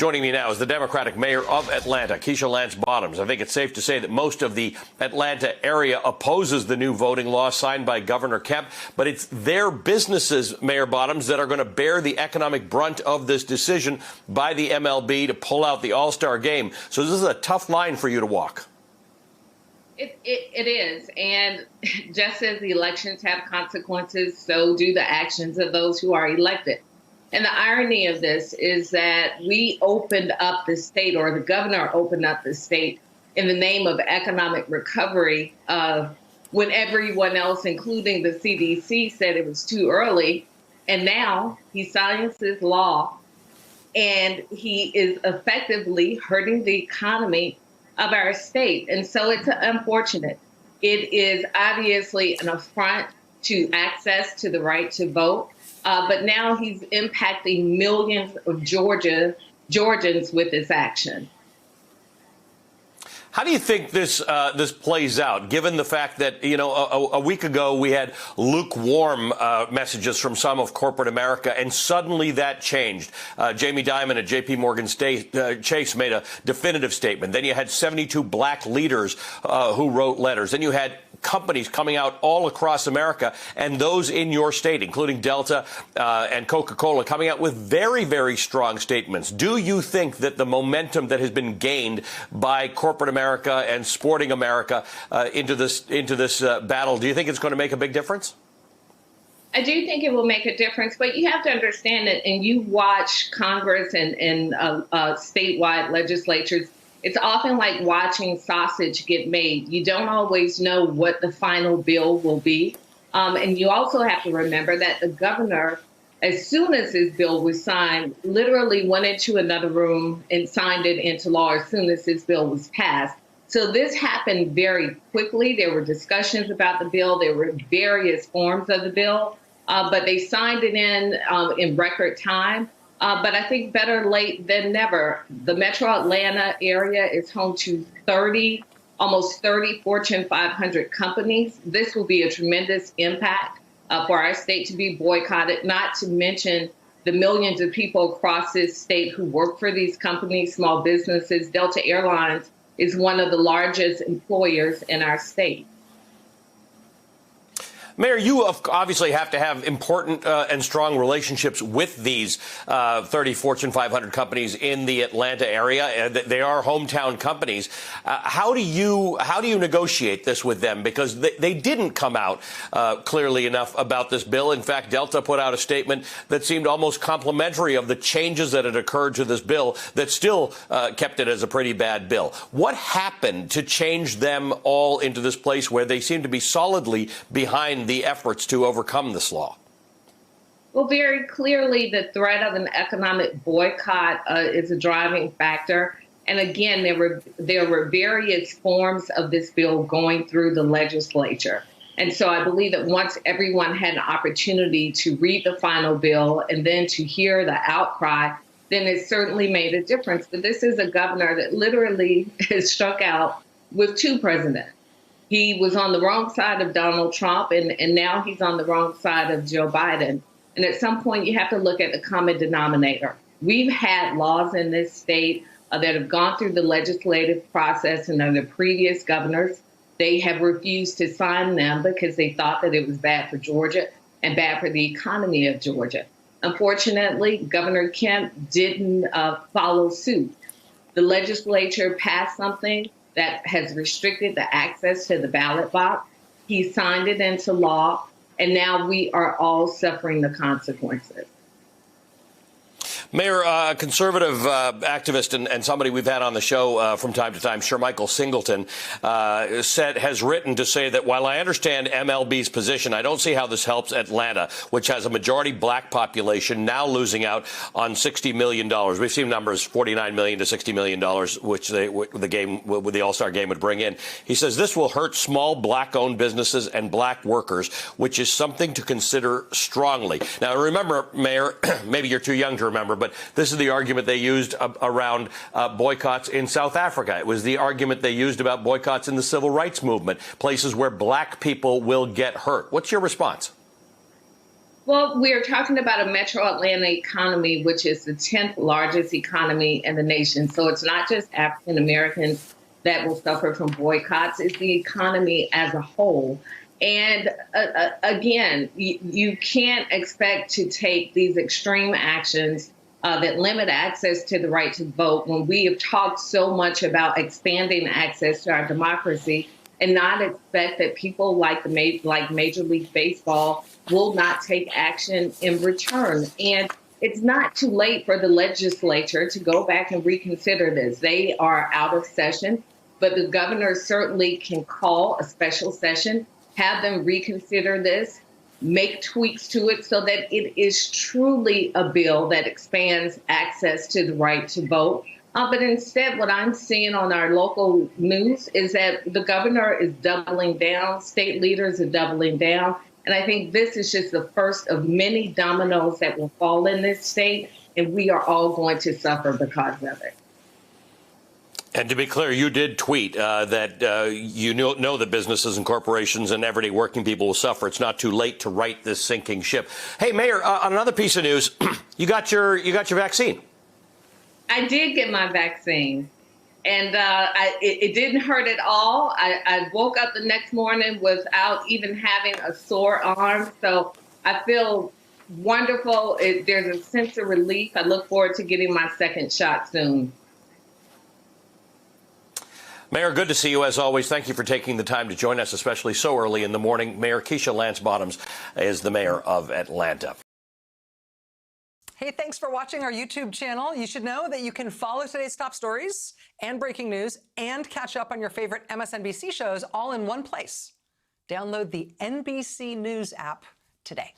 Joining me now is the Democratic mayor of Atlanta, Keisha Lance Bottoms. I think it's safe to say that most of the Atlanta area opposes the new voting law signed by Governor Kemp, but it's their businesses, Mayor Bottoms, that are going to bear the economic brunt of this decision by the MLB to pull out the All-Star game. So this is a tough line for you to walk. It is. And just as the elections have consequences, so do the actions of those who are elected. And the irony of this is that we opened up the state, or the governor opened up the state, in the name of economic recovery when everyone else, including the CDC, said it was too early. And now he signs this law and he is effectively hurting the economy of our state. And so it's unfortunate. It is obviously an affront to access to the right to vote. But now he's impacting millions of Georgians with this action. How do you think this plays out, given the fact that, a week ago we had lukewarm messages from some of corporate America, and suddenly that changed? Jamie Dimon at J.P. Morgan Chase made a definitive statement. Then you had 72 black leaders who wrote letters. Then you had companies coming out all across America, and those in your state, including Delta and Coca-Cola, coming out with very, very strong statements. Do you think that the momentum that has been gained by corporate America and sporting America into this battle, do you think it's going to make a big difference? I do think it will make a difference, but you have to understand that, and you watch Congress and statewide legislatures, it's often like watching sausage get made. You don't always know what the final bill will be. And you also have to remember that the governor, as soon as his bill was signed, literally went into another room and signed it into law as soon as his bill was passed. So this happened very quickly. There were discussions about the bill. There were various forms of the bill, but they signed it in record time. But I think better late than never. The Metro Atlanta area is home to almost 30 Fortune 500 companies. This will be a tremendous impact for our state to be boycotted, not to mention the millions of people across this state who work for these companies, small businesses. Delta Airlines is one of the largest employers in our state. Mayor, you obviously have to have important and strong relationships with these 30 Fortune 500 companies in the Atlanta area. They are hometown companies. How do you negotiate this with them? Because they didn't come out clearly enough about this bill. In fact, Delta put out a statement that seemed almost complimentary of the changes that had occurred to this bill that still kept it as a pretty bad bill. What happened to change them all into this place where they seem to be solidly behind the efforts to overcome this law? Well, very clearly, the threat of an economic boycott is a driving factor. And again, there were various forms of this bill going through the legislature. And so I believe that once everyone had an opportunity to read the final bill and then to hear the outcry, then it certainly made a difference. But this is a governor that literally has struck out with two presidents. He was on the wrong side of Donald Trump, and now he's on the wrong side of Joe Biden. And at some point, you have to look at the common denominator. We've had laws in this state that have gone through the legislative process, and under previous governors, they have refused to sign them because they thought that it was bad for Georgia and bad for the economy of Georgia. Unfortunately, Governor Kemp didn't follow suit. The legislature passed something that has restricted the access to the ballot box. He signed it into law, and now we are all suffering the consequences. Mayor, a conservative activist and somebody we've had on the show from time to time, Shermichael Singleton, has written to say that while I understand MLB's position, I don't see how this helps Atlanta, which has a majority black population, now losing out on $60 million. We've seen numbers $49 million to $60 million, which the All-Star game would bring in. He says this will hurt small black-owned businesses and black workers, which is something to consider strongly. Now, remember, Mayor, maybe you're too young to remember, but this is the argument they used around boycotts in South Africa. It was the argument they used about boycotts in the civil rights movement, places where black people will get hurt. What's your response? Well, we are talking about a metro Atlanta economy, which is the 10th largest economy in the nation. So it's not just African Americans that will suffer from boycotts, it's the economy as a whole. And again, you can't expect to take these extreme actions that limit access to the right to vote when we have talked so much about expanding access to our democracy and not expect that people like like Major League Baseball will not take action in return. And it's not too late for the legislature to go back and reconsider this. They are out of session, but the governor certainly can call a special session, have them reconsider this, make tweaks to it so that it is truly a bill that expands access to the right to vote. But instead, what I'm seeing on our local news is that the governor is doubling down, state leaders are doubling down. And I think this is just the first of many dominoes that will fall in this state, and we are all going to suffer because of it. And to be clear, you did tweet that you know that businesses and corporations and everyday working people will suffer. It's not too late to right this sinking ship. Hey, Mayor, on another piece of news, you got your vaccine. I did get my vaccine, and it didn't hurt at all. I woke up the next morning without even having a sore arm, so I feel wonderful. There's a sense of relief. I look forward to getting my second shot soon. Mayor, good to see you as always. Thank you for taking the time to join us, especially so early in the morning. Mayor Keisha Lance Bottoms is the mayor of Atlanta. Hey, thanks for watching our YouTube channel. You should know that you can follow today's top stories and breaking news and catch up on your favorite MSNBC shows all in one place. Download the NBC News app today.